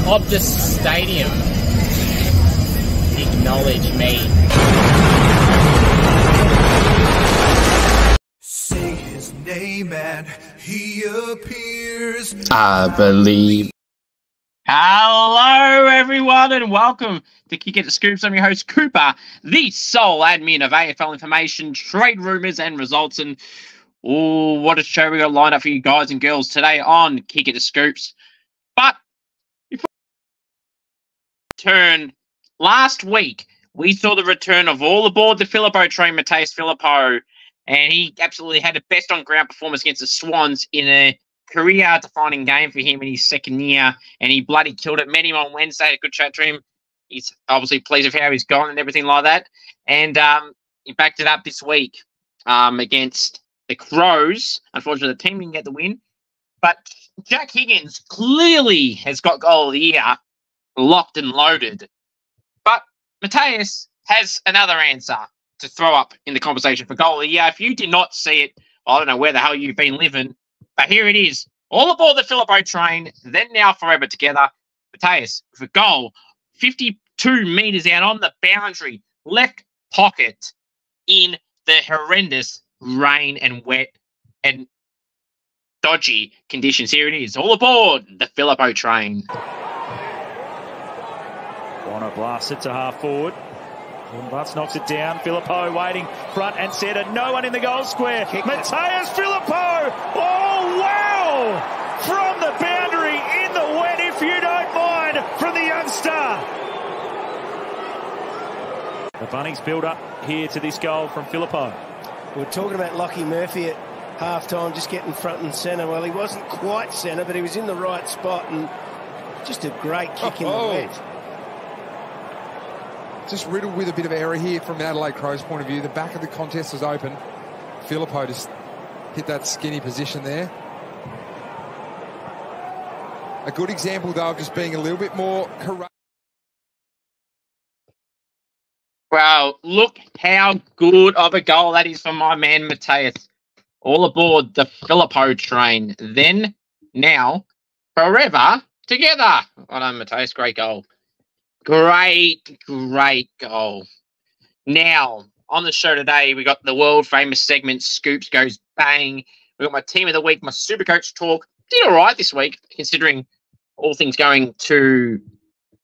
Optus Stadium. Acknowledge me. Say his name and he appears. I believe. Hello, everyone, and welcome to Kick It to Scoops. I'm your host, Cooper, the sole admin of AFL information, trade rumours, and results. And what a show we got lined up for you guys and girls today on Kick It to Scoops. But before we return, last week we saw the return of all aboard the Filippo train, Matheus Filippo, and he absolutely had a best on ground performance against the Swans in a career-defining game for him in his second year, and he bloody killed it. Met him on Wednesday, had a good chat to him. He's obviously pleased with how he's gone and everything like that. And he backed it up this week against the Crows. Unfortunately, the team didn't get the win. But Jack Higgins clearly has got goal of the year locked and loaded. But Matheus has another answer to throw up in the conversation for goal of the year. If you did not see it, I don't know where the hell you've been living. But here it is. All aboard the Filippo train, then now forever together. Matheus with a goal, 52 metres out on the boundary, left pocket in the horrendous rain and wet and dodgy conditions. Here it is. All aboard the Filippo train. Warner blasts it to half forward. Butts knocks it down. Filippo waiting front and centre. No one in the goal square. Matheus Filippo. Oh, wow! From the boundary in the wet, if you don't mind, from the youngster. The Bunnies build up here to this goal from Filippo. We're talking about Lockie Murphy at half-time, just getting front and centre. Well, he wasn't quite centre, but he was in the right spot, and just a great kick in the wet. Just riddled with a bit of error here from Adelaide Crows' point of view. The back of the contest was open. Filippo just hit that skinny position there. A good example, though, of just being a little bit more courageous. Well, look how good of a goal that is from my man Matheus. All aboard the Filippo train. Then, now, forever together. Well done, Matheus. Great goal. Great goal. Now, on the show today, we got the world-famous segment, Scoops Goes Bang. We got my team of the week, my Supercoach talk. Did all right this week, considering all things going to,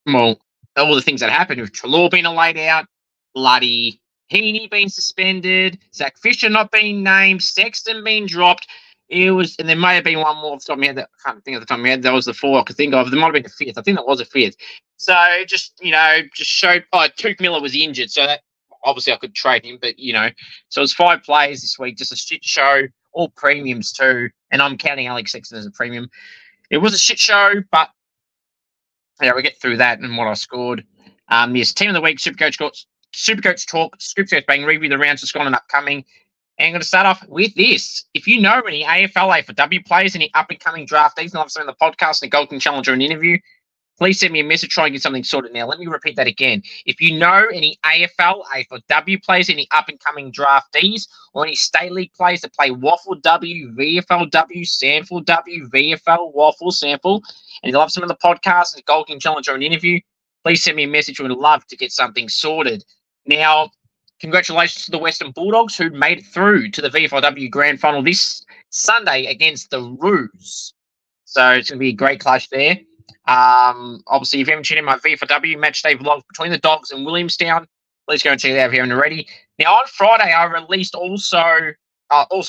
well, all the things that happened with Treloar being laid out, bloody Heaney being suspended, Zach Fisher not being named, Sexton being dropped. It was, and there may have been one more off the top of my head that I can't think of the top of my head. That was the four I could think of. There might have been a fifth. I think that was a fifth. So just, just showed, Tuke Miller was injured. So that obviously I could trade him, but, so it was 5 players this week, just a shit show, all premiums too. And I'm counting Alex Sexton as a premium. It was a shit show, but yeah, we get through that and what I scored. Yes, team of the week, Supercoach talk, Scoops Goes Bang, review the rounds that's gone and upcoming. And I'm going to start off with this. If you know any AFL, AFLW players, any up-and-coming draftees, and I've seen the podcast, the Golden Challenger, an interview, please send me a message, try and get something sorted now. Let me repeat that again. If you know any AFL, AFLW players, any up-and-coming draftees, or any state league players that play Waffle W, VFLW, Sample W, VFL, Waffle, Sample, and you love some of the podcast, the Golden Challenger, an interview, please send me a message. We would love to get something sorted. Now, congratulations to the Western Bulldogs who made it through to the VFLW Grand Final this Sunday against the Roos. So it's going to be a great clash there. Obviously, if you haven't tuned in my VFLW matchday vlog between the Dogs and Williamstown, please go and check it out if you haven't already. Now, on Friday, I released also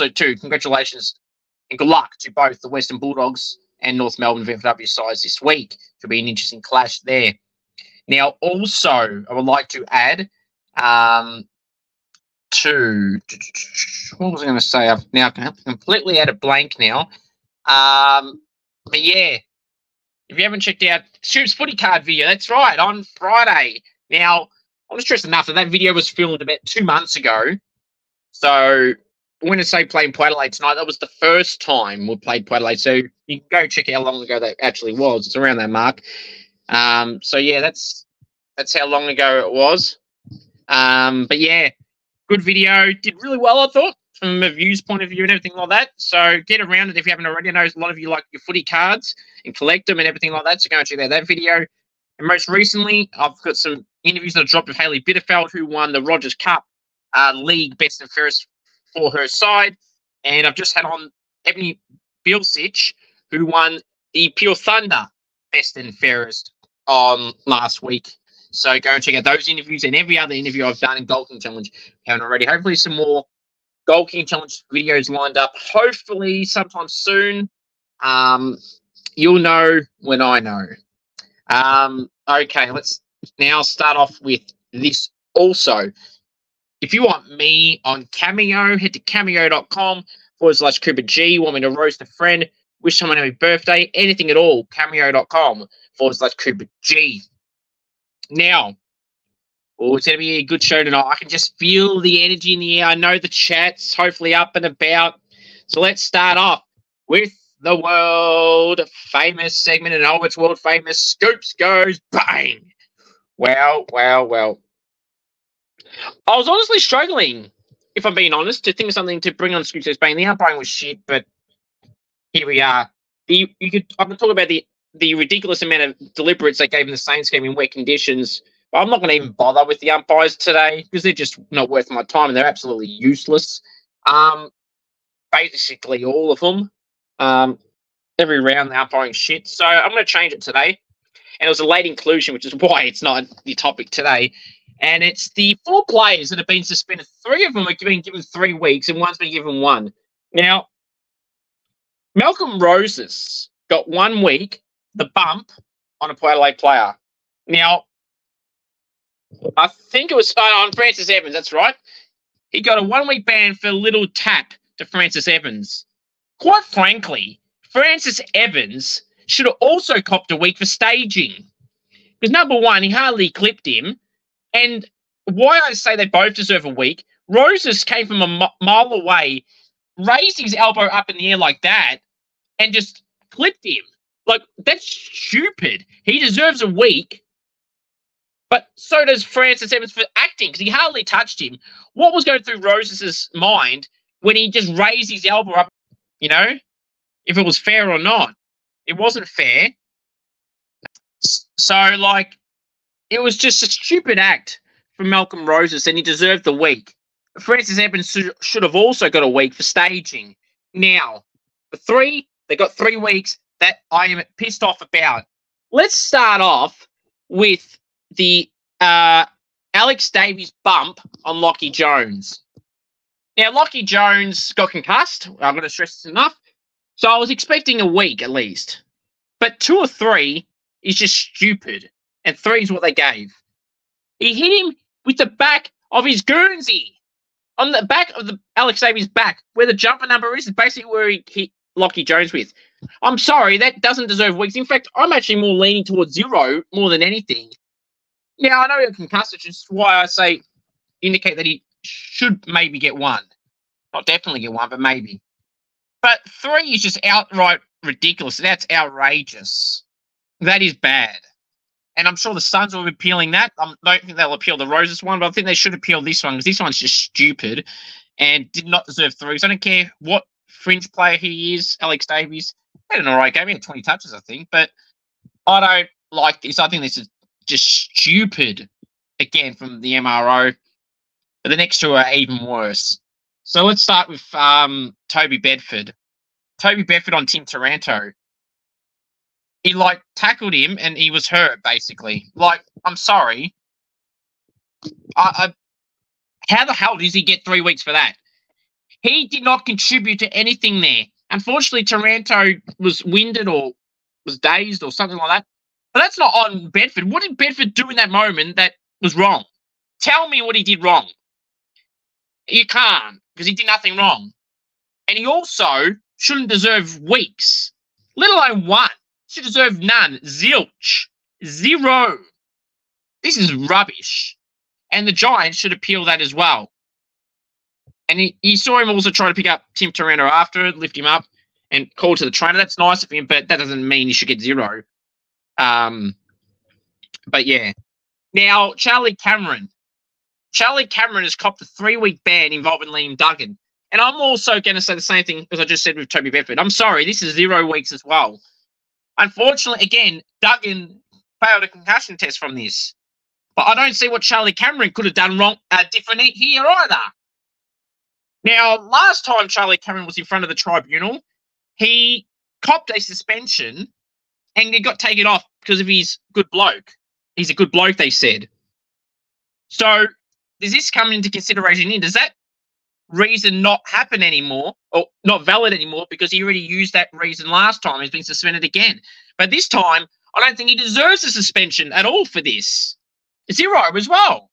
too, congratulations and good luck to both the Western Bulldogs and North Melbourne VFLW sides this week. Should be an interesting clash there. Now, also, I would like to add what was I going to say? I've now completely out of blank now. But yeah, if you haven't checked out Scoops footy card video, that's right, on Friday. Now, I want to stress enough that video was filmed about 2 months ago. So when I say playing Port Adelaide tonight, that was the first time we played Port Adelaide. So you can go check how long ago that actually was. It's around that mark. So yeah, that's how long ago it was. But yeah, good video. Did really well, I thought, from a views point of view and everything like that. So get around it if you haven't already. I know a lot of you like your footy cards and collect them and everything like that. So go and check out that video. And most recently, I've got some interviews that I dropped with Hayley Bitterfeld, who won the Rogers Cup League Best and Fairest for her side. And I've just had on Ebony Bilsich, who won the Pure Thunder Best and Fairest last week. So go and check out those interviews and every other interview I've done in Goal King Challenge. If you haven't already. Hopefully some more Goal King Challenge videos lined up. Hopefully sometime soon. You'll know when I know. Okay, let's now start off with this also. If you want me on Cameo, head to cameo.com/Cooper G. Want me to roast a friend, wish someone a happy birthday, anything at all, cameo.com/Cooper G. Now, it's going to be a good show tonight. I can just feel the energy in the air. I know the chat's hopefully up and about. So let's start off with the world famous segment, and it's world famous. Scoops Goes Bang. Well. I was honestly struggling, if I'm being honest, to think of something to bring on Scoops Goes Bang. The umpiring was shit, but here we are. I can talk about the ridiculous amount of deliberates they gave in the Saints game in wet conditions. But I'm not going to even bother with the umpires today because they're just not worth my time and they're absolutely useless. Basically, all of them. Every round, the umpiring shit. So I'm going to change it today. And it was a late inclusion, which is why it's not the topic today. And it's the 4 players that have been suspended. 3 of them have been given 3 weeks and one's been given 1. Now, Malcolm Roses got 1 week, the bump, on a Port Adelaide player. Now, I think it was on Francis Evans, that's right. He got a 1-week ban for a little tap to Francis Evans. Quite frankly, Francis Evans should have also copped a week for staging. Because number one, he hardly clipped him. And why I say they both deserve a week, Roses came from a mile away, raised his elbow up in the air like that, and just clipped him. Like, that's stupid. He deserves a week. But so does Francis Evans for acting, because he hardly touched him. What was going through Roses' mind when he just raised his elbow up, if it was fair or not? It wasn't fair. So, it was just a stupid act from Malcolm Roses, and he deserved the week. Francis Evans should have also got a week for staging. Now, the 3, they got 3 weeks that I am pissed off about. Let's start off with the Alex Davies bump on Lockie Jones. Now, Lockie Jones got concussed. I'm going to stress this enough. So I was expecting a week at least. But 2 or 3 is just stupid. And 3 is what they gave. He hit him with the back of his Guernsey. On the back of the Alex Davies' back, where the jumper number is basically where he hit Lockie Jones with. I'm sorry, that doesn't deserve weeks. In fact, I'm actually more leaning towards 0 more than anything. Now, I know he got concussed, which is why I say indicate that he should maybe get 1. Not definitely get 1, but maybe. But 3 is just outright ridiculous. That's outrageous. That is bad. And I'm sure the Suns will be appealing that. I don't think they'll appeal the Roses one, but I think they should appeal this one because this one's just stupid and did not deserve 3. So I don't care what fringe player he is, Alex Davies. He had an all right game. He had 20 touches, I think. But I don't like this. I think this is just stupid, again, from the MRO. But the next 2 are even worse. So let's start with Toby Bedford. Toby Bedford on Tim Taranto. He, tackled him and he was hurt, basically. I'm sorry. How the hell does he get 3 weeks for that? He did not contribute to anything there. Unfortunately, Taranto was winded or was dazed or something like that. But that's not on Bedford. What did Bedford do in that moment that was wrong? Tell me what he did wrong. You can't, because he did nothing wrong. And he also shouldn't deserve weeks, let alone 1. Should deserve none. Zilch. 0. This is rubbish. And the Giants should appeal that as well. And he saw him also try to pick up Tim Taranto after it, lift him up, and call to the trainer. That's nice of him, but that doesn't mean he should get 0. But yeah. Now, Charlie Cameron. Charlie Cameron has copped a 3-week ban involving Liam Duggan. And I'm also going to say the same thing as I just said with Toby Bedford. I'm sorry, this is 0 weeks as well. Unfortunately, again, Duggan failed a concussion test from this. But I don't see what Charlie Cameron could have done wrong, different here either. Now, last time Charlie Cameron was in front of the tribunal, he copped a suspension and he got taken off because of his good bloke. He's a good bloke, they said. So, does this come into consideration here? Does that reason not happen anymore, or not valid anymore, because he already used that reason last time? He's been suspended again. But this time, I don't think he deserves a suspension at all for this. 0 as well.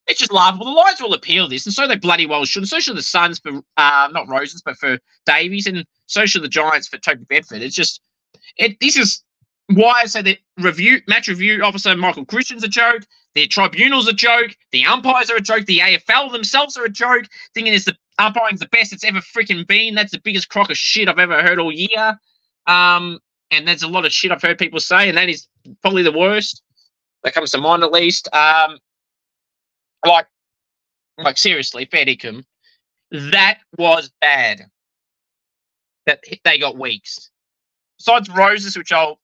It's just laughable. The Lions will appeal this, and so they bloody well should. And so should the Suns for, not Rosens, but for Davies, and so should the Giants for Toby Bedford. It's just, this is why I say that match review officer Michael Christian's a joke, the tribunal's a joke, the umpires are a joke, the AFL themselves are a joke, thinking the umpiring's the best it's ever freaking been. That's the biggest crock of shit I've ever heard all year. And there's a lot of shit I've heard people say, and that is probably the worst. That comes to mind at least. Like seriously, fair dinkum, that was bad. That they got weeks. Besides Roses, which I'll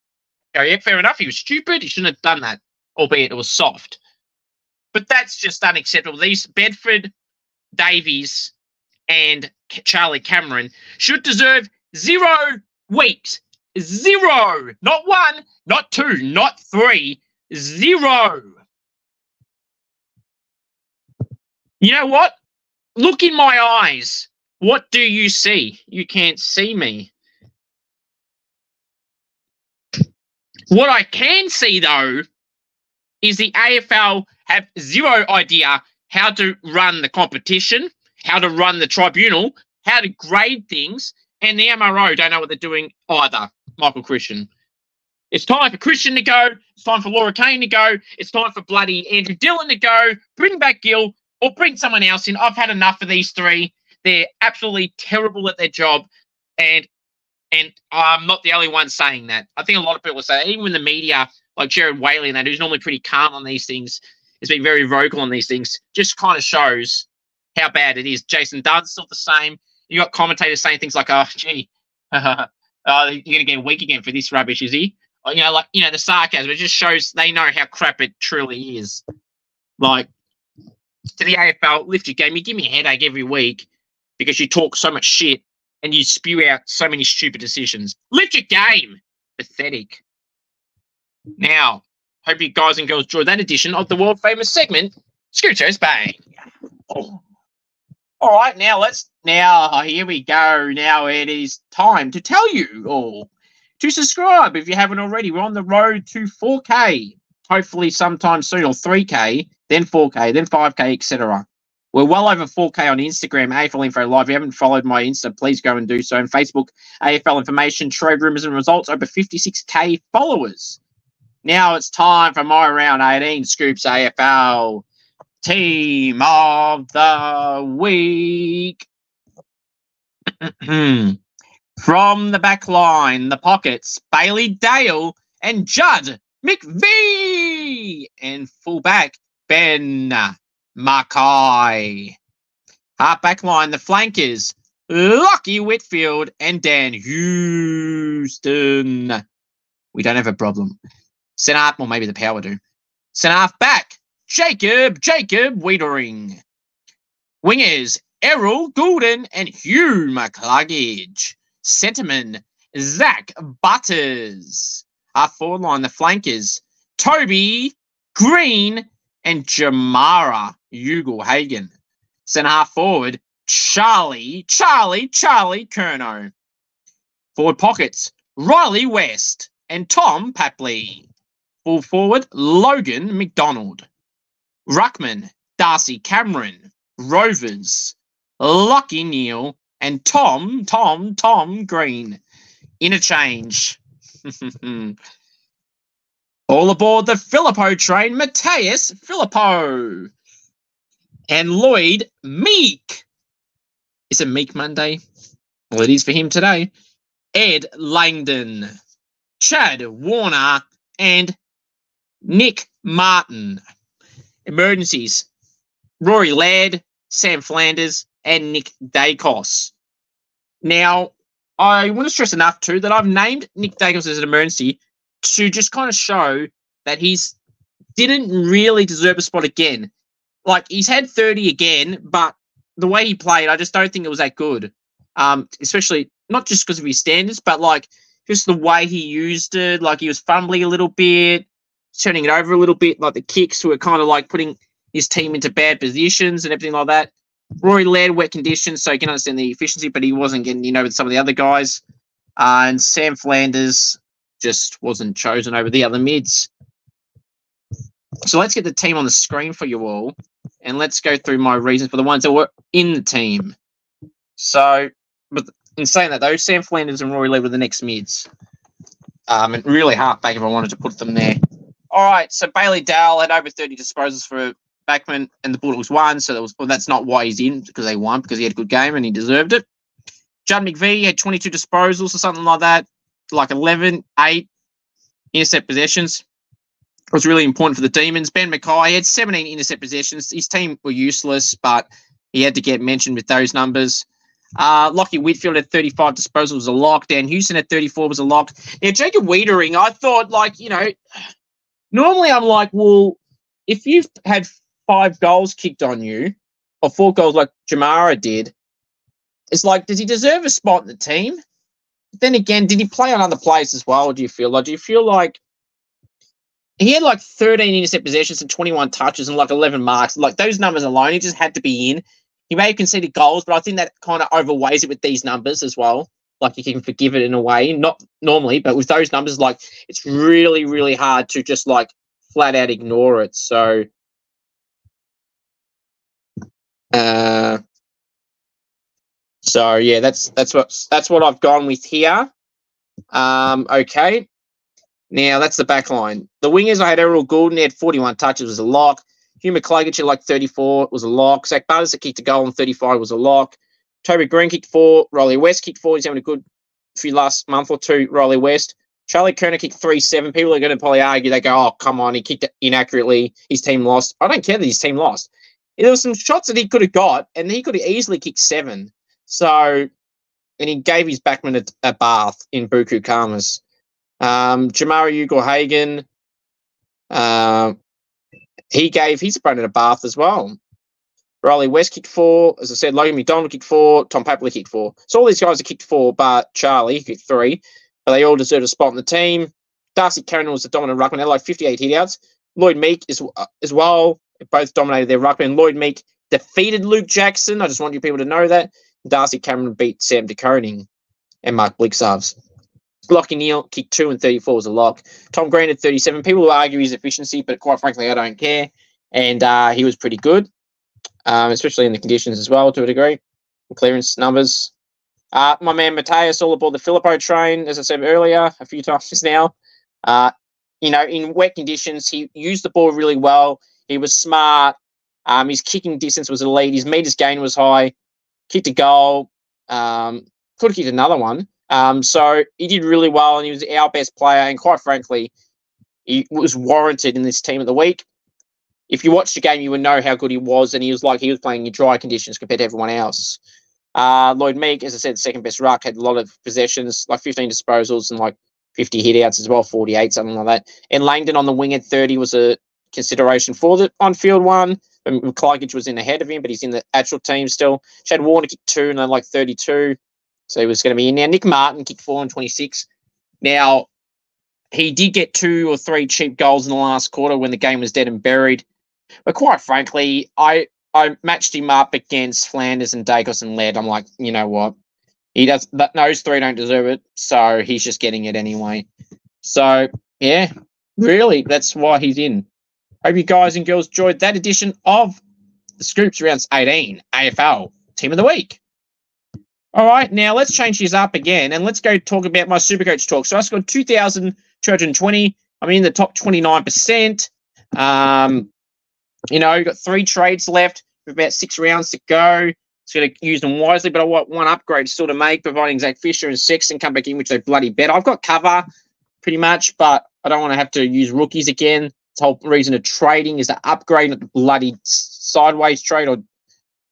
go, yeah, fair enough. He was stupid. He shouldn't have done that, albeit it was soft. But that's just unacceptable. These Bedford, Davies, and Charlie Cameron should deserve 0 weeks. 0. Not 1, not 2, not 3. 0. You know what? Look in my eyes. What do you see? You can't see me. What I can see, though, is the AFL have 0 idea how to run the competition, how to run the tribunal, how to grade things, and the MRO don't know what they're doing either, Michael Christian. It's time for Christian to go. It's time for Laura Kane to go. It's time for bloody Andrew Dillon to go. Bring back Gill or bring someone else in. I've had enough of these 3. They're absolutely terrible at their job, and I'm not the only one saying that. I think a lot of people say, even in the media, like Jared Whaley and that, who's normally pretty calm on these things, has been very vocal on these things, just kind of shows how bad it is. Jason Dunn's still the same. You got commentators saying things like, oh, gee, you're going to get weak again for this rubbish, is he? Or, the sarcasm. It just shows they know how crap it truly is. Like, to the AFL, lift your game. You give me a headache every week because you talk so much shit and you spew out so many stupid decisions. Lift your game. Pathetic. Now, hope you guys and girls enjoyed that edition of the world famous segment, Goes Bang. Oh. All right, now here we go. Now it is time to tell you all to subscribe if you haven't already. We're on the road to 4K, hopefully sometime soon, or 3K, then 4K, then 5K, etc. We're well over 4K on Instagram, AFL Info Live. If you haven't followed my Insta, please go and do so. And Facebook, AFL Information, Trade Rumours and Results, over 56K followers. Now it's time for my round 18 Scoops AFL Team of the Week. From the back line, the pockets, Bailey Dale and Judd McVie. And fullback, Ben Mackay. Half back line, the flankers, Lockie Whitfield and Dan Houston. We don't have a problem. Centre half, well, maybe the power do. Centre half back, Jacob Wiedering. Wingers, Errol Goulden and Hugh McCluggage. Centreman, Zach Butters. Half forward line, the flankers, Toby Green and Jamara Ugle-Hagan. Centre half forward, Charlie Curnow. Forward pockets, Riley West and Tom Papley. Full forward, Logan McDonald. Ruckman, Darcy Cameron. Rovers, Lockie Neal and Tom Green. Interchange. All aboard the Filippo train, Mateus Filippo. And Lloyd Meek. Is it Meek Monday? Well, it is for him today. Ed Langdon, Chad Warner, and Nick Martin. Emergencies, Rory Laird, Sam Flanders, and Nick Dacos. Now, I want to stress enough too that I've named Nick Dacos as an emergency to just kind of show that he's didn't really deserve a spot again. Like, he's had 30 again, but the way he played, I just don't think it was that good. Especially not just because of his standards, but like just the way he used it. Like, he was fumbling a little bit, turning it over a little bit. Like, the kicks were kind of like putting his team into bad positions and everything like that. Rory led wet conditions, so you can understand the efficiency, but he wasn't getting, with some of the other guys. And Sam Flanders just wasn't chosen over the other mids. So let's get the team on the screen for you all, and let's go through my reasons for the ones that were in the team. So, but in saying that, though, Sam Flanders and Rory Led were the next mids. And really half-back if I wanted to put them there. All right, so Bailey Dale had over 30 disposals for backman, and the Bulldogs won, so that's not why he's in, because they won, because he had a good game and he deserved it. Judd McVie had 22 disposals or something like that, like 11, 8 intercept possessions. It was really important for the Demons. Ben Mackay had 17 intercept possessions. His team were useless, but he had to get mentioned with those numbers. Lockie Whitfield had 35 disposals, was a lock. Dan Houston had 34, was a lock. Now, Jacob Wiedering, I thought, normally I'm like, well, if you've had 5 goals kicked on you, or 4 goals like Jamara did, it's like, does he deserve a spot in the team? But then again, did he play on other players as well? Do you feel like he had 13 intercept possessions and 21 touches and 11 marks? Like, those numbers alone, he just had to be in. He may have conceded goals, but I think that kind of overweighs it with these numbers as well. Like, you can forgive it in a way, not normally, but with those numbers, it's really, really hard to just flat out ignore it. So, yeah, that's what I've gone with here. Okay. Now, that's the back line. The wingers, I had Errol Goulden. He had 41 touches, was a lock. Hugh McCluggage had 34, was a lock. Zach Butters that kicked a goal on 35 was a lock. Toby Green kicked 4. Riley West kicked 4. He's having a good few last month or two, Riley West. Charlie Kerner kicked 3-7. People are going to probably argue, they go, oh, come on, he kicked it inaccurately. His team lost. I don't care that his team lost. There were some shots that he could have got, and he could have easily kicked 7. So, and he gave his backman a bath in Buku Khamis. Jamari Ugle-Hagan, he gave his opponent a bath as well. Riley West kicked 4. As I said, Logan McDonald kicked 4. Tom Papley kicked 4. So all these guys have kicked 4, but Charlie kicked 3. But they all deserve a spot in the team. Darcy Carrigan was the dominant ruckman. They had 58 hitouts. Lloyd Meek as well. Both dominated their ruckman. Lloyd Meek defeated Luke Jackson. I just want you people to know that. Darcy Cameron beat Sam de Koning and Mark Blixarves. Lockie Neal kicked 2 and 34 was a lock. Tom Green had 37. People will argue his efficiency, but quite frankly, I don't care. And he was pretty good, especially in the conditions as well, to a degree. Clearance numbers. My man Mateus all aboard the Filippo train, as I said earlier, a few times now. In wet conditions, he used the ball really well. He was smart. His kicking distance was elite. His meters gain was high. Kicked a goal. Could have kicked another one. So he did really well, and he was our best player. And quite frankly, he was warranted in this team of the week. If you watched the game, you would know how good he was, and he was playing in dry conditions compared to everyone else. Lloyd Meek, as I said, second best ruck, had a lot of possessions, 15 disposals and 50 hitouts as well, 48, something like that. And Langdon on the wing at 30 was a consideration for the on-field one. McCluggage was in ahead of him, but he's in the actual team still. Chad Warner kicked 2 and then 32. So he was going to be in now. Nick Martin kicked 4 and 26. Now, he did get 2 or 3 cheap goals in the last quarter when the game was dead and buried. But quite frankly, I matched him up against Flanders and Dacos and Led. I'm like, you know what? Those 3 don't deserve it, so he's just getting it anyway. So, yeah, really, that's why he's in. Hope you guys and girls enjoyed that edition of the Scoops Rounds 18 AFL Team of the Week. All right, now let's change this up again, and let's go talk about my Supercoach talk. So I scored 2,220. I'm in the top 29%. Got 3 trades left with about 6 rounds to go. It's going to use them wisely, but I want one upgrade still to make, providing Zach Fisher and Sexton come back in, which they bloody bet. I've got cover pretty much, but I don't want to have to use rookies again. The whole reason of trading is to upgrade, not the bloody sideways trade or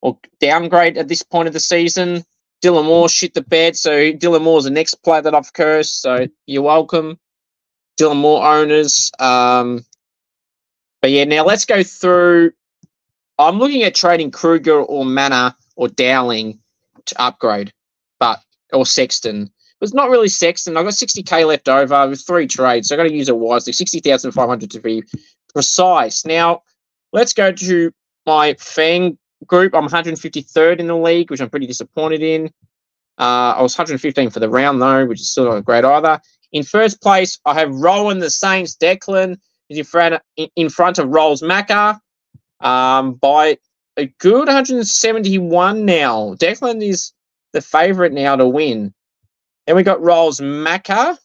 or downgrade at this point of the season. Dylan Moore shit the bed, so Dylan Moore's the next player that I've cursed, so you're welcome, Dylan Moore owners. But yeah, now let's go through. I'm looking at trading Kruger or Manor or Dowling to upgrade, or Sexton. But it's not really Sexton. I've got 60k left over with 3 trades, so I've got to use it wisely. 60,500 to be precise. Now, let's go to my Fang group. I'm 153rd in the league, which I'm pretty disappointed in. I was 115 for the round, though, which is still not great either. In first place, I have Rowan the Saints. Declan is in front of Rolls Macca by a good 171 now. Declan is the favourite now to win. Then we got Rolls Macca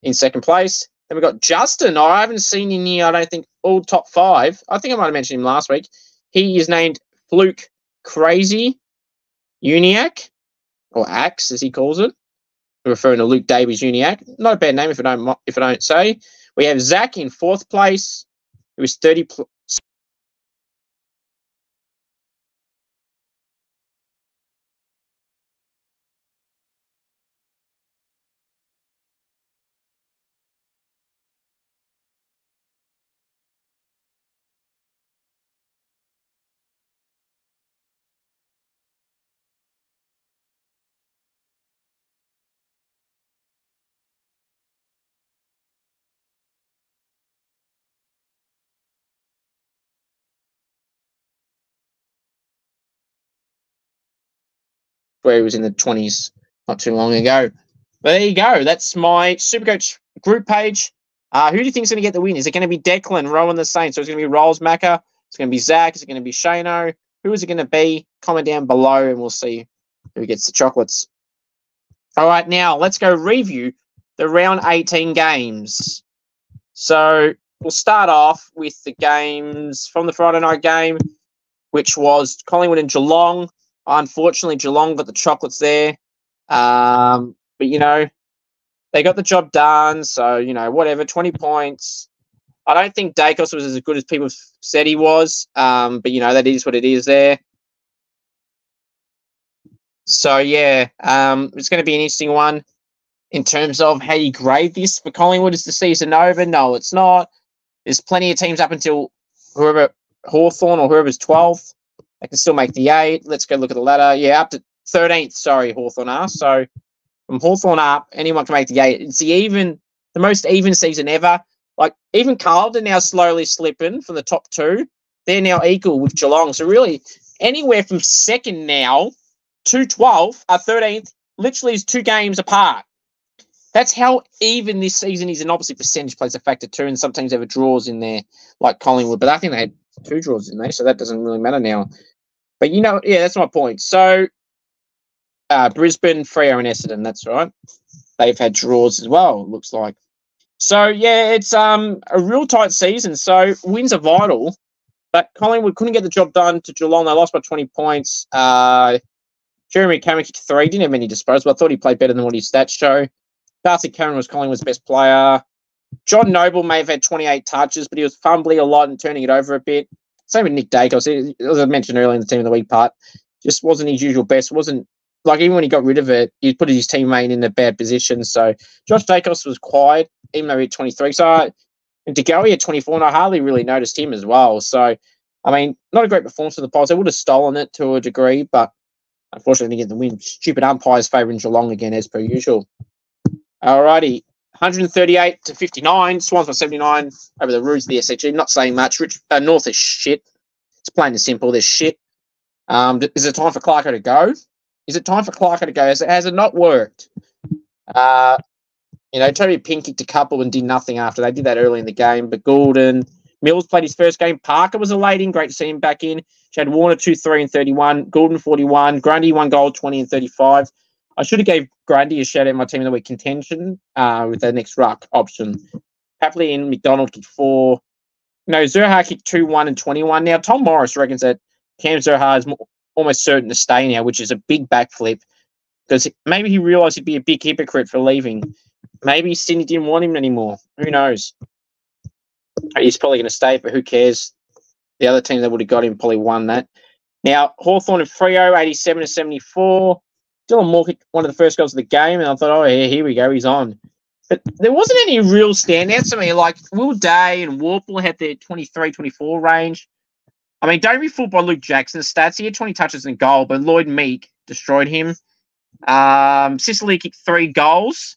in second place. Then we got Justin. I haven't seen him here, I don't think, all top 5. I think I might have mentioned him last week. He is named Fluke Crazy Uniac, or Axe as he calls it, referring to Luke Davies Uniac. Not a bad name if I don't say. We have Zach in 4th place, who is 30. Where he was in the 20s not too long ago. But there you go. That's my Supercoach group page. Who do you think is going to get the win? Is it going to be Declan, Rowan the Saints? So it's going to be Rolls Macca? It's going to be Zach? Is it going to be Shano? Who is it going to be? Comment down below and we'll see who gets the chocolates. All right, now let's go review the round 18 games. So we'll start off with the games from the Friday night game, which was Collingwood and Geelong. Unfortunately, Geelong got the chocolates there. But, you know, they got the job done. So, you know, whatever, 20 points. I don't think Dacos was as good as people said he was. But, you know, that is what it is there. So, yeah, it's going to be an interesting one in terms of how you grade this for Collingwood. Is the season over? No, it's not. There's plenty of teams up until Hawthorn or whoever's 12th. They can still make the 8. Let's go look at the ladder. Yeah, up to 13th. Sorry, Hawthorn are. So from Hawthorn up, anyone can make the 8. It's the most even season ever. Like, even Carlton now slowly slipping from the top 2. They're now equal with Geelong. So really, anywhere from 2nd now to 12th, 13th, literally is 2 games apart. That's how even this season is, and obviously percentage plays a factor too, and some teams have draws in there, like Collingwood, but I think they had 2 draws in there, so that doesn't really matter now. But, you know, yeah, that's my point. So, Brisbane, Freo and Essendon, that's right. They've had draws as well, it looks like. So, yeah, it's a real tight season, so wins are vital, but Collingwood couldn't get the job done to Geelong. They lost by 20 points. Jeremy Cameron kicked 3, didn't have any disposal. I thought he played better than what his stats show. Darcy Cameron was Collingwood's best player. John Noble may have had 28 touches, but he was fumbling a lot and turning it over a bit. Same with Nick Dacos. As I mentioned earlier in the Team of the Week part, just wasn't his usual best. Wasn't like, even when he got rid of it, he put his teammate in a bad position. So Josh Dacos was quiet, even though he had 23. So and to go, he had 24, and I hardly really noticed him as well. So, I mean, not a great performance for the Pies. They would have stolen it to a degree, but unfortunately didn't get the win. Stupid umpires favouring Geelong again, as per usual. Alrighty, 138 to 59. Swans by 79 over the Roos of the SHG. Not saying much. North is shit. It's plain and simple. They're shit. Is it time for Clarko to go? Is it time for Clarko to go? Has it not worked? You know, Toby Pink kicked a couple and did nothing after. They did that early in the game. But Goulden, Mills played his first game. Parker was a late in. Great to see him back in. She had Warner 2, 3 and 31. Goulden 41. Grundy 1 goal, 20 and 35. I should have gave Grundy a shout out in my Team of the Week contention with the next ruck option. Happily in McDonald kicked 4. No, Zerha kicked 2, 1 and 21. Now, Tom Morris reckons that Cam Zerha is almost certain to stay now, which is a big backflip because maybe he realised he'd be a big hypocrite for leaving. Maybe Sydney didn't want him anymore. Who knows? He's probably going to stay, but who cares? The other team that would have got him probably won that. Now, Hawthorn and Freo, 87-74. Dylan Moore kicked one of the first goals of the game, and I thought, oh, yeah, here we go, he's on. But there wasn't any real standouts to me. Like, Will Day and Warple had their 23-24 range. I mean, don't be fooled by Luke Jackson's stats. He had 20 touches and a goal, but Lloyd Meek destroyed him. Sicily kicked 3 goals,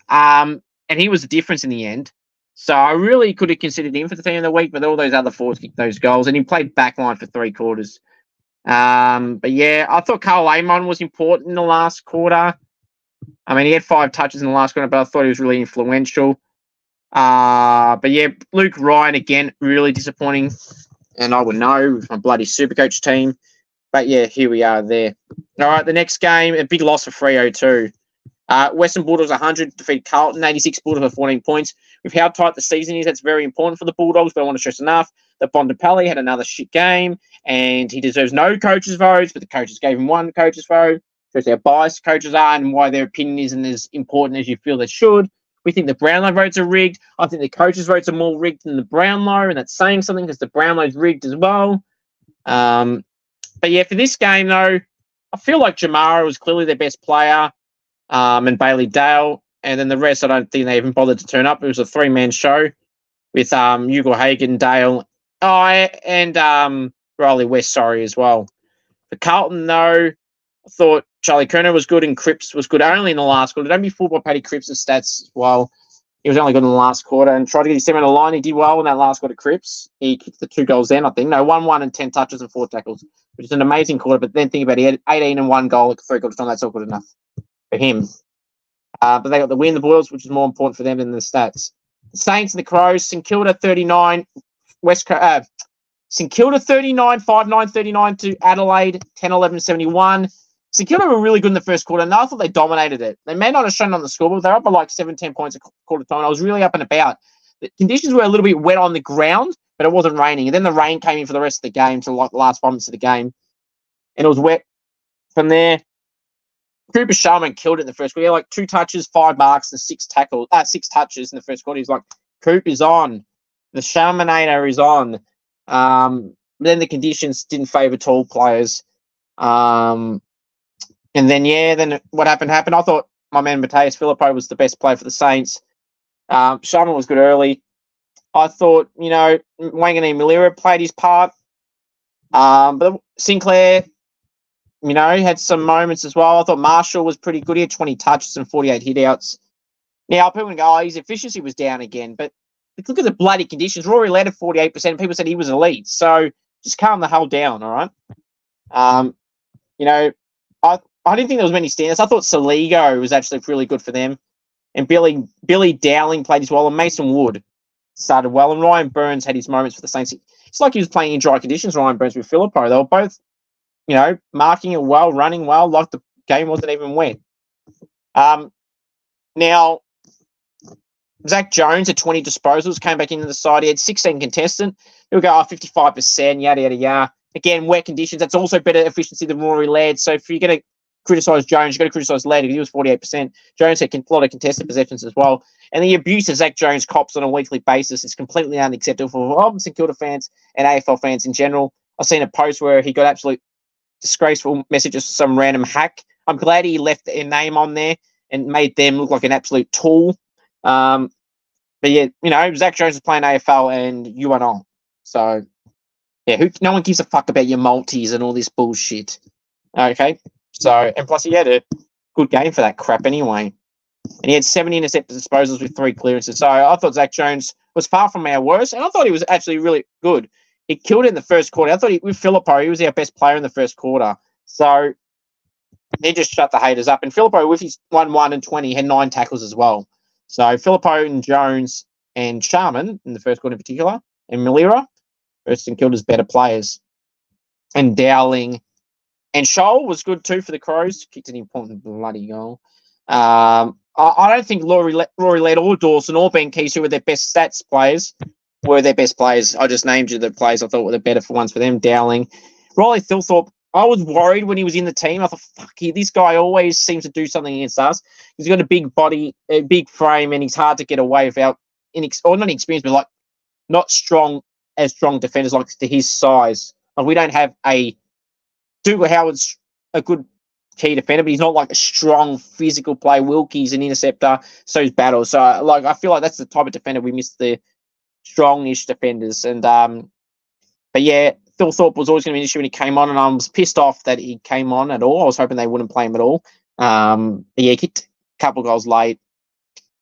and he was the difference in the end. So I really could have considered him for the team of the week, but all those other forwards kicked those goals, and he played backline for 3 quarters. But yeah, I thought Carl Amon was important in the last quarter. I mean, he had 5 touches in the last quarter, but I thought he was really influential. But yeah, Luke Ryan, again, really disappointing. And I would know with my bloody Supercoach team. But yeah, here we are there. All right, the next game, a big loss for Freo too. Western Bulldogs 100 defeat Carlton, 86 Bulldogs for 14 points. With how tight the season is, that's very important for the Bulldogs, but I want to stress enough that Bontempelli had another shit game, and he deserves no coaches' votes, but the coaches gave him 1 coach's vote. Shows how biased coaches are and why their opinion isn't as important as you feel they should. We think the Brownlow votes are rigged. I think the coaches' votes are more rigged than the Brownlow, and that's saying something because the Brownlow's rigged as well. But yeah, for this game, though, I feel like Jamara was clearly their best player, and Bailey Dale. And then the rest, I don't think they even bothered to turn up. It was a 3-man show with Hugo Hagan, Dale, and Riley West, as well. For Carlton, though, I thought Charlie Kerner was good and Cripps was good only in the last quarter. Don't be fooled by Paddy Cripps' stats as well. He was only good in the last quarter and tried to get his 7 on the line. He did well in that last quarter, Cripps. He kicked the 2 goals then, I think. No, 1-1 and 10 touches and 4 tackles, which is an amazing quarter. But then think about it, he had 18 and 1 goal at 3 quarters time. That's all good enough for him. But they got the win, the Boils, which is more important for them than the stats. The Saints and the Crows, St Kilda 39, St Kilda 39, 5-9, 39 to Adelaide, 10-11, 71. St Kilda were really good in the first quarter, and I thought they dominated it. They may not have shown it on the scoreboard, but they're up by like 7-10 points a quarter time. I was really up and about. The conditions were a little bit wet on the ground, but it wasn't raining. And then the rain came in for the rest of the game, to like the last 5 minutes of the game. And it was wet from there. Cooper Sharman killed it in the first quarter. He had like 2 touches, 5 marks, and 6 touches in the first quarter. He's like, Coop is on. The Sharmanator is on. Then the conditions didn't favour tall players. And then what happened. I thought my man Mateus Filippo was the best player for the Saints. Sharman was good early. I thought, Wangani Malira played his part. But Sinclair, had some moments as well. I thought Marshall was pretty good. He had 20 touches and 48 hitouts. Now, people go, his efficiency was down again. But look at the bloody conditions. Rory led at 48%. People said he was elite. So just calm the hell down, all right? I didn't think there was many standouts. I thought Saligo was actually really good for them. And Billy Dowling played as well. And Mason Wood started well. And Ryan Burns had his moments for the Saints. It's like he was playing in dry conditions, Ryan Burns with Filippo. They were both, marking it well, running well, like the game wasn't even wet. Now, Zach Jones had 20 disposals, came back into the side. He had 16 contestant. He'll go 55%, yada, yada, yada. Again, wet conditions. That's also better efficiency than Rory Laird. So if you're going to criticise Jones, you've got to criticise Laird. He was 48%. Jones had a lot of contested possessions as well. And the abuse of Zach Jones cops on a weekly basis is completely unacceptable for St Kilda fans and AFL fans in general. I've seen a post where he got absolute disgraceful messages from some random hack. I'm glad he left their name on there and made them look like an absolute tool. But yeah, Zach Jones is playing AFL and you are not. So, yeah, no one gives a fuck about your multis and all this bullshit. Okay? So, and plus he had a good game for that crap anyway. And he had 70 intercepted disposals with 3 clearances. So I thought Zach Jones was far from our worst, and I thought he was actually really good. He killed it in the first quarter. I thought with Filippo, he was our best player in the first quarter. So he just shut the haters up. And Filippo, with his 1-1 and 20, had 9 tackles as well. So Filippo and Jones and Sharman, in the first quarter in particular, and Malira, first and Kilda's better players. And Dowling. And Scholl was good too for the Crows. Kicked an important bloody goal. I don't think Rory Laird or Dawson or Ben Keys, who were their best stats players, were their best players. I just named you the players I thought were the better for ones for them. Dowling. Riley Thilthorpe, I was worried when he was in the team. I thought, this guy always seems to do something against us. He's got a big body, a big frame, and he's hard to get away without, not inexperienced, but like not strong defenders like to his size. Like we don't have a Dougal Howard's a good key defender, but he's not like a strong physical play. Wilkie's an interceptor, so is Battle. So, I feel like that's the type of defender we miss, the strong-ish defenders. And, but yeah, Phil Thorpe was always going to be an issue when he came on, and I was pissed off that he came on at all. I was hoping they wouldn't play him at all. But yeah, he kicked a couple of goals late.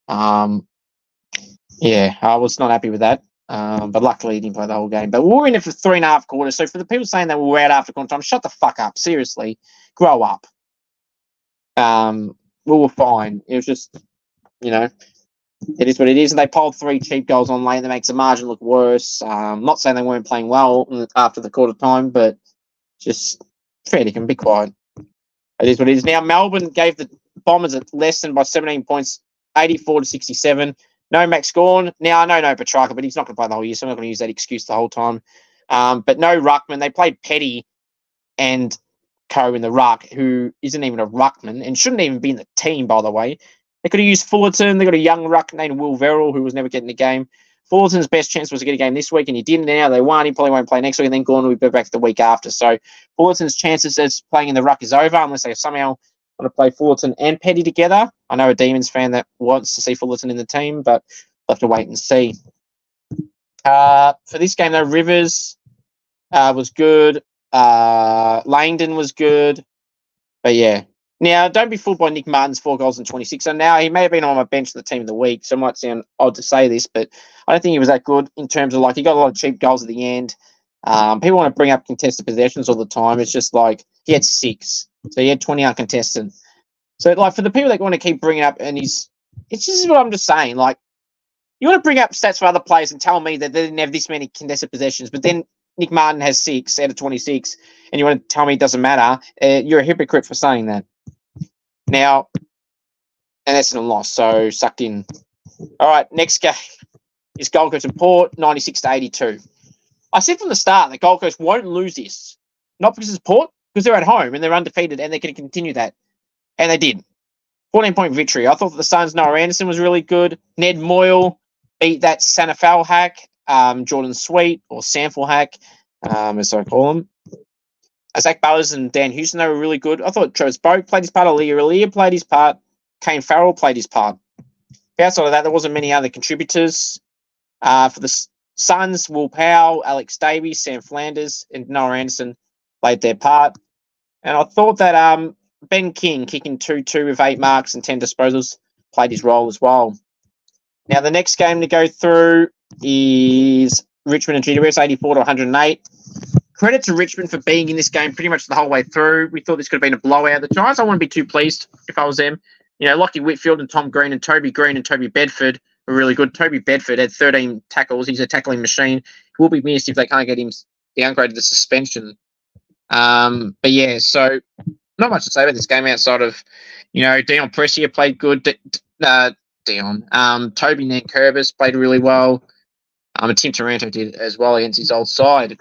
Yeah, I was not happy with that. But luckily he didn't play the whole game. But we were in it for 3.5 quarters. So for the people saying that we were out after quarter time, shut the fuck up. Seriously, grow up. We were fine. It was just, it is what it is. And they pulled 3 cheap goals on late. That makes the margin look worse. Not saying they weren't playing well after the quarter time, but just fair dinkum, be quiet. It is what it is. Now Melbourne gave the Bombers less than by 17 points, 84-67. No Max Gawn. Now, I know no Petrarca, but he's not going to play the whole year, so I'm not going to use that excuse the whole time. But no Ruckman. They played Petty and Co in the ruck, who isn't even a ruckman and shouldn't even be in the team, by the way. They could have used Fullerton. They got a young ruck named Will Verrill, who was never getting a game. Fullerton's best chance was to get a game this week, and he didn't. Now they won. He probably won't play next week, and then Gawn will be back the week after. So Fullerton's chances as playing in the ruck is over, unless they somehow want to play Fullerton and Petty together. I know a Demons fan that wants to see Fullerton in the team, but we'll have to wait and see. For this game, though, Rivers was good. Langdon was good. But, yeah. Now, don't be fooled by Nick Martin's 4 goals and 26. So now he may have been on my bench for the team of the week, so it might sound odd to say this, but I don't think he was that good in terms of, he got a lot of cheap goals at the end. People want to bring up contested possessions all the time. It's just he had 6. So he had 20 uncontested. So, for the people that want to keep bringing up, and it's just what I'm just saying. You want to bring up stats for other players and tell me that they didn't have this many contested possessions, but then Nick Martin has 6 out of 26, and you want to tell me it doesn't matter. You're a hypocrite for saying that. Now, and that's a loss, so sucked in. All right, next game is Gold Coast and Port, 96-82. I said from the start that Gold Coast won't lose this. Not because it's Port, because they're at home and they're undefeated and they're going to continue that. And they did. 14-point victory. I thought that the Suns' Noah Anderson was really good. Ned Moyle beat that Sanafel hack, Jordan Sweet, or Sample hack, as I call him. Zach Butters and Dan Houston, they were really good. I thought Travis Boak played his part. Aaliyah played his part. Kane Farrell played his part. Outside of that, there wasn't many other contributors. For the Suns, Will Powell, Alex Davies, Sam Flanders, and Noah Anderson played their part. And I thought that Ben King, kicking 2-2 with 8 marks and 10 disposals, played his role as well. Now, the next game to go through is Richmond and GWS, 84-108. Credit to Richmond for being in this game pretty much the whole way through. We thought this could have been a blowout. The Giants, I wouldn't be too pleased if I was them. Lockie Whitfield and Tom Green and Toby Bedford were really good. Toby Bedford had 13 tackles. He's a tackling machine. He will be missed if they can't get him downgraded to suspension. But yeah, so not much to say about this game outside of, Dion Pressier played good. Toby Nankervis played really well. And Tim Taranto did as well against his old side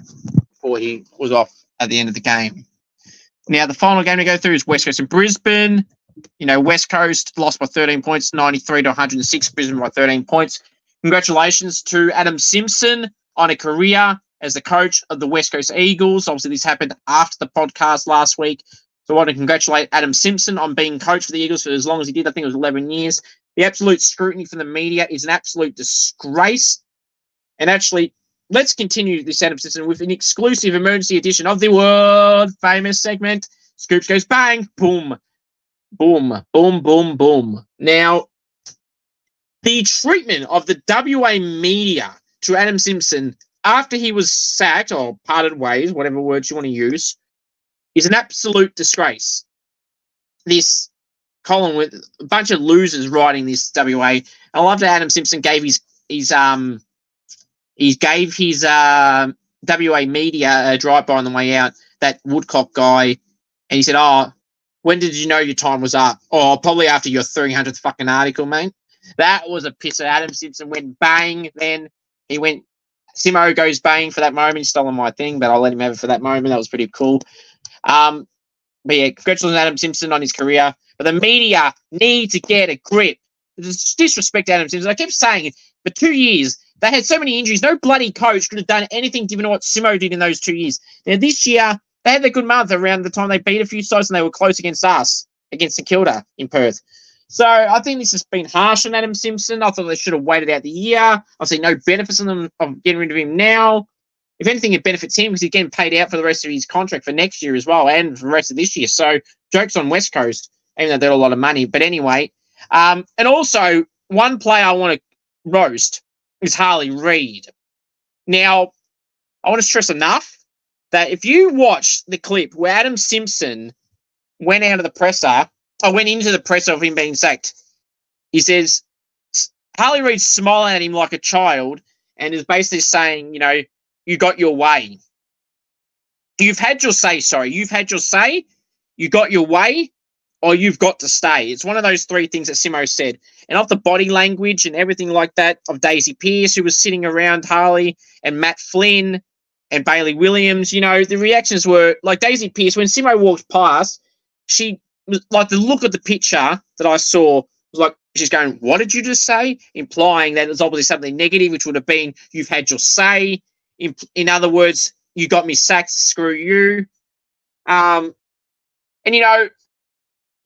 before he was off at the end of the game. Now, the final game to go through is West Coast and Brisbane. West Coast lost by 13 points, 93-106. Brisbane by 13 points. Congratulations to Adam Simpson on a career as the coach of the West Coast Eagles. Obviously, this happened after the podcast last week. So I want to congratulate Adam Simpson on being coach for the Eagles for as long as he did. I think it was 11 years. The absolute scrutiny from the media is an absolute disgrace. And actually, let's continue this Adam Simpson with an exclusive emergency edition of the world-famous segment, Scoops Goes Bang. Boom. Boom. Boom, boom, boom. Now, the treatment of the WA media to Adam Simpson after he was sacked or parted ways, whatever words you want to use, is an absolute disgrace. This column with a bunch of losers writing this WA. I love that Adam Simpson gave his WA media a drive-by on the way out, that Woodcock guy, and he said, when did you know your time was up? Oh, probably after your 300th fucking article, mate. That was a pisser. Adam Simpson went bang, then he went, Simmo goes bang for that moment. He's stolen my thing, but I'll let him have it for that moment. That was pretty cool. But yeah, congratulations Adam Simpson on his career. But the media need to get a grip. Disrespect Adam Simpson. I kept saying it for 2 years. They had so many injuries. No bloody coach could have done anything given what Simmo did in those 2 years. Now, this year, They had their good month around the time they beat a few sides and they were close against us, against St Kilda in Perth. So I think this has been harsh on Adam Simpson. I thought they should have waited out the year. I see no benefits in them of getting rid of him now. If anything, it benefits him because he's getting paid out for the rest of his contract for next year as well and for the rest of this year. So jokes on West Coast, even though they're a lot of money. But anyway, and also one player I want to roast is Harley Reid. Now, I want to stress enough that if you watch the clip where Adam Simpson went out of the presser, or went into the presser of him being sacked, he says, Harley Reid's smiling at him like a child and is basically saying, you know, you got your way. You've had your say, You've had your say, you got your way, or you've got to stay. It's one of those three things that Simmo said. And off the body language and everything like that of Daisy Pearce, who was sitting around Harley, and Matt Flynn and Bailey Williams, you know, the reactions were like Daisy Pearce, when Simmo walked past, she was like, the look of the picture that I saw was like, she's going, what did you just say? Implying that it was obviously something negative, which would have been, you've had your say. In other words, you got me sacked, screw you. And, you know,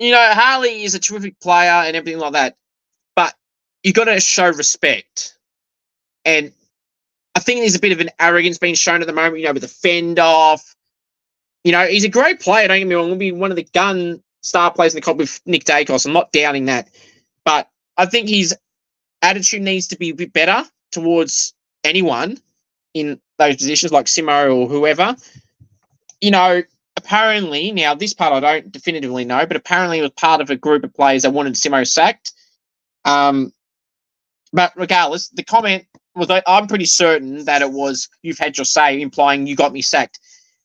Harley is a terrific player and everything like that, but you got to show respect. And I think there's a bit of an arrogance being shown at the moment, you know, with the fend off. You know, he's a great player, don't get me wrong. He'll be one of the gun star players in the comp with Nick Dacos. I'm not doubting that. But I think his attitude needs to be a bit better towards anyone in those positions like Simmo or whoever. You know, apparently, now this part I don't definitively know, but apparently it was part of a group of players that wanted Simmo sacked. But regardless, the comment was, I'm pretty certain that it was, you've had your say, implying you got me sacked,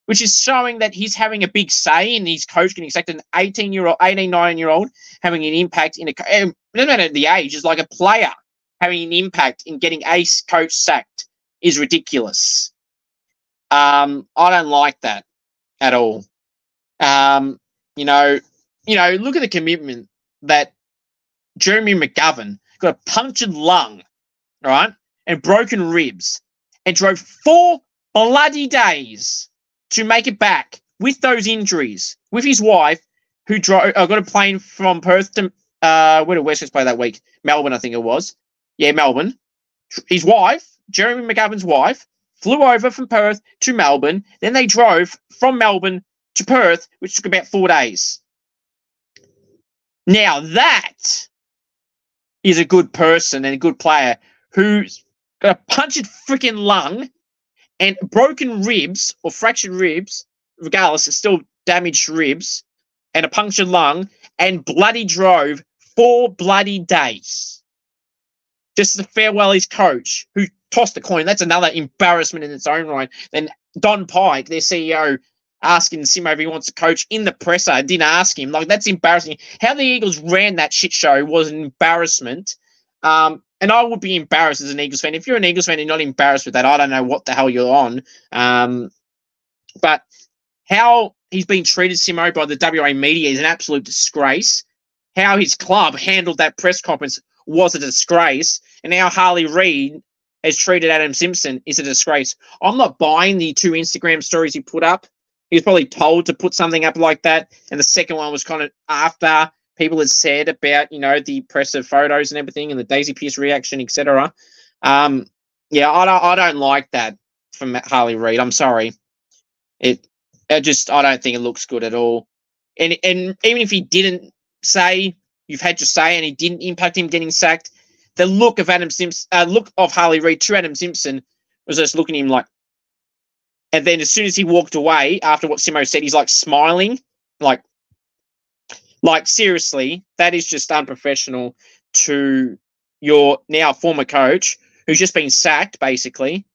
which is showing that he's having a big say in his coach getting sacked. An 19-year-old having an impact in no matter the age, is like a player having an impact in getting a coach sacked is ridiculous. I don't like that at all. You know, look at the commitment that Jeremy McGovern got a punctured lung, right, and broken ribs, and drove 4 bloody days to make it back with those injuries, with his wife, who got a plane from Perth to where did West Coast play that week? Melbourne, I think it was. Yeah, Melbourne. His wife, Jeremy McGovern's wife, flew over from Perth to Melbourne. Then they drove from Melbourne to Perth, which took about 4 days. Now that is a good person and a good player who's got a punctured freaking lung and broken ribs or fractured ribs, regardless, it's still damaged ribs, and a punctured lung, and bloody drove 4 bloody days just to farewell his coach, who tossed the coin. That's another embarrassment in its own right. Then Don Pike, their CEO, asking Simmo if he wants to coach in the presser, didn't ask him. Like, that's embarrassing. How the Eagles ran that shit show was an embarrassment. And I would be embarrassed as an Eagles fan. If you're an Eagles fan and you're not embarrassed with that, I don't know what the hell you're on. But how he's been treated, Simmo, by the WA media is an absolute disgrace. How his club handled that press conference was a disgrace. And how Harley Reid has treated Adam Simpson is a disgrace. I'm not buying the 2 Instagram stories he put up. He was probably told to put something up like that. And the second one was kind of after people had said about, you know, the presser photos and everything and the Daisy Pearce reaction, etc. Yeah, I don't like that from Harley Reid. I'm sorry. I don't think it looks good at all. And even if he didn't say you've had your say and he didn't impact him getting sacked, the look of Harley Reid to Adam Simpson was just looking at him like. And then as soon as he walked away after what Simmo said, he's like smiling, like seriously, that is just unprofessional to your now former coach who's just been sacked, basically.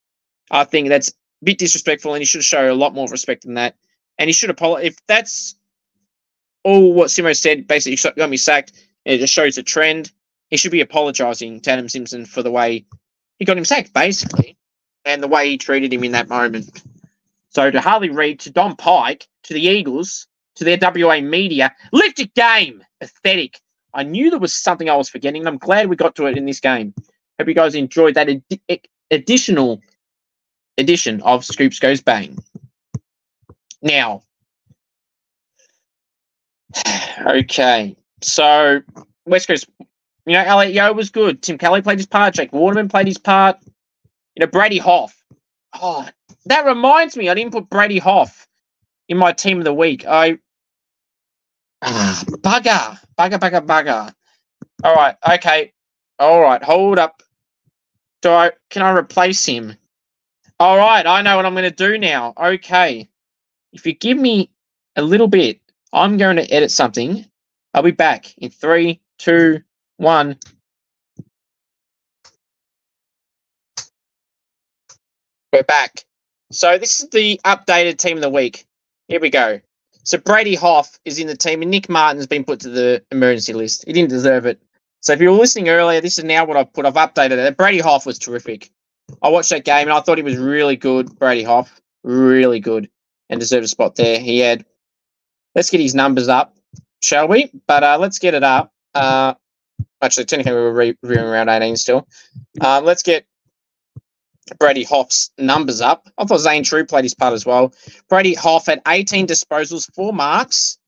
I think that's a bit disrespectful, and he should show a lot more respect than that. And he should apologize. If that's all what Simmo said, basically got me sacked, it just shows a trend. He should be apologising to Adam Simpson for the way he got him sacked, basically, and the way he treated him in that moment. So to Harley Reid, to Don Pike, to the Eagles, to their WA media, lift your game, pathetic. I knew there was something I was forgetting, and I'm glad we got to it in this game. Hope you guys enjoyed that additional edition of Scoops Goes Bang. Now, okay, so West Coast, Elliot Yeo was good. Tim Kelly played his part. Jake Waterman played his part. Brady Hoff. Oh, that reminds me, I didn't put Brady Hoff in my team of the week. Bugger. All right, okay. All right, hold up. Can I replace him? All right, I know what I'm going to do now. Okay. If you give me a little bit, I'm going to edit something. I'll be back in 3, 2, 1. We're back. So this is the updated team of the week. Here we go. So Brady Hoff is in the team, and Nick Martin has been put to the emergency list. He didn't deserve it. So if you were listening earlier, this is now what I've put. I've updated it. Brady Hoff was terrific. I watched that game, and I thought he was really good, Brady Hoff. Really good. And deserved a spot there. Let's get his numbers up, shall we? But let's get it up. Actually, technically we're reviewing round 18 still. Let's get Brady Hoff's numbers up. I thought Zane True played his part as well. Brady Hoff had 18 disposals, 4 marks,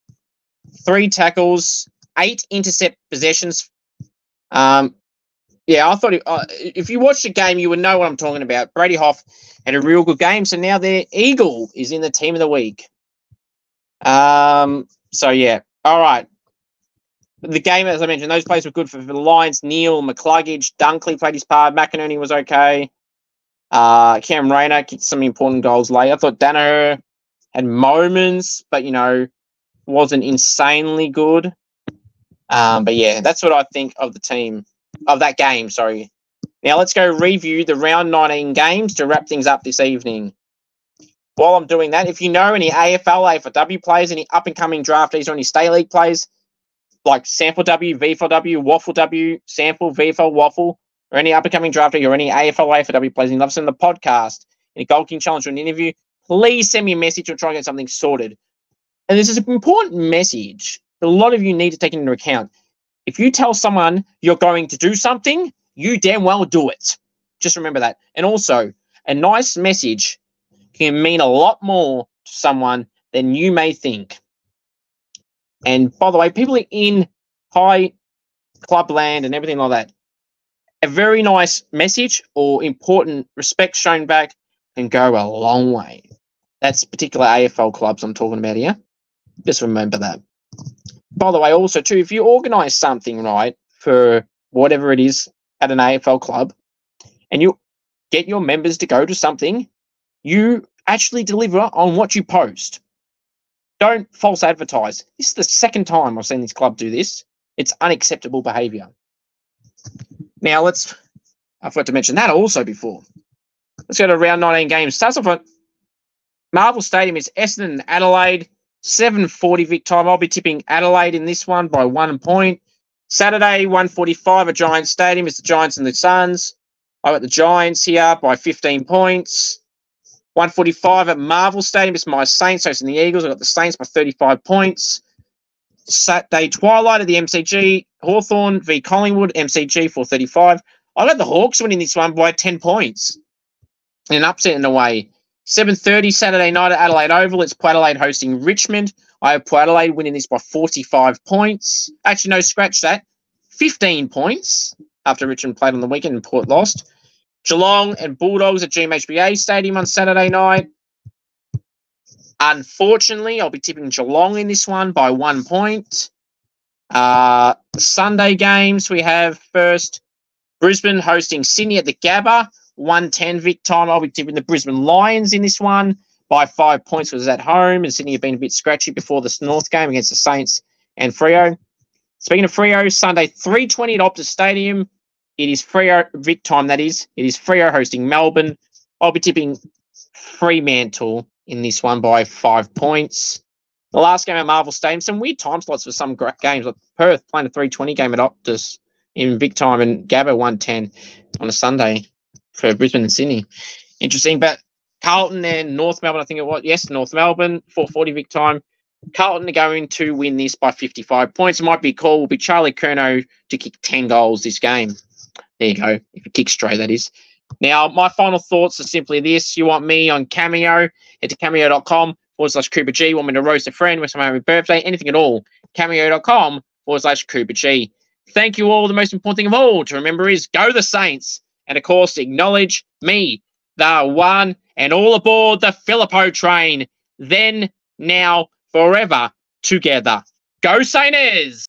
3 tackles, 8 intercept possessions. I thought if you watched the game, you would know what I'm talking about. Brady Hoff had a real good game, so now their Eagle is in the team of the week. So yeah, all right. The game, as I mentioned, those players were good for the Lions. Neal, McCluggage, Dunkley played his part. McInerney was okay. Cam Rayner kicked some important goals late. I thought Danaher had moments, but wasn't insanely good. But yeah, that's what I think of the team. Of that game, sorry. Now let's go review the round 19 games to wrap things up this evening. While I'm doing that, if you know any AFL, AFLW players, any up-and-coming draftees or any State League players, like Sample W, VFLW, Waffle W, Sample, VFL, Waffle, or any up-and-coming draftee or any AFL, AFLW players, and love some of the podcast, in a Gold King Challenge or an interview, please send me a message or try and get something sorted. And this is an important message that a lot of you need to take into account. If you tell someone you're going to do something, you damn well do it. Just remember that. And also, a nice message can mean a lot more to someone than you may think. And by the way, people in high club land and everything like that, a very nice message or important respect shown back can go a long way. That's particular AFL clubs I'm talking about here. Just remember that. By the way, also, too, if you organise something, right, for whatever it is at an AFL club, and you get your members to go to something, you actually deliver on what you post. Don't false advertise. This is the second time I've seen this club do this. It's unacceptable behaviour. Now, I forgot to mention that also before. Let's go to round 19 games. Starts off at Marvel Stadium. It's Essendon and Adelaide. 7:40 Vic time. I'll be tipping Adelaide in this one by 1 point. Saturday, 1:45 at Giants Stadium. It's the Giants and the Suns. I got the Giants here by 15 points. 1:45 at Marvel Stadium. It's my Saints hosting the Eagles. I got the Saints by 35 points. Saturday twilight at the MCG. Hawthorn v Collingwood. MCG 4:35. I got the Hawks winning this one by 10 points. And an upset in a way. 7:30 Saturday night at Adelaide Oval. It's Port Adelaide hosting Richmond. I have Port Adelaide winning this by 45 points. Actually, no, scratch that. 15 points after Richmond played on the weekend and Port lost. Geelong and Bulldogs at GMHBA Stadium on Saturday night. Unfortunately, I'll be tipping Geelong in this one by 1 point. Sunday games, we have first Brisbane hosting Sydney at the Gabba. 1:10 Vic time. I'll be tipping the Brisbane Lions in this one by 5 points. It was at home, and Sydney have been a bit scratchy before the North game against the Saints and Freo. Speaking of Freo, Sunday 3:20 at Optus Stadium. It is Freo Vic time, that is. It is Freo hosting Melbourne. I'll be tipping Fremantle in this one by 5 points. The last game at Marvel Stadium, some weird time slots for some games, like Perth playing a 3:20 game at Optus in Vic time and Gabba 1:10 on a Sunday for Brisbane and Sydney. Interesting, but Carlton and North Melbourne, I think it was. Yes, North Melbourne, 4:40 Vic time. Carlton are going to win this by 55 points. It might be called, will be Charlie Curnow to kick 10 goals this game. There you go. If he kicks straight, that is. Now, my final thoughts are simply this. You want me on Cameo? Head to cameo.com Cooper G. Want me to roast a friend with some happy birthday, anything at all. Cameo.com/Cooper G. Thank you all. The most important thing of all to remember is go the Saints. And of course, acknowledge me, the one and all aboard the Filippo train. Then, now, forever together. Go Saints!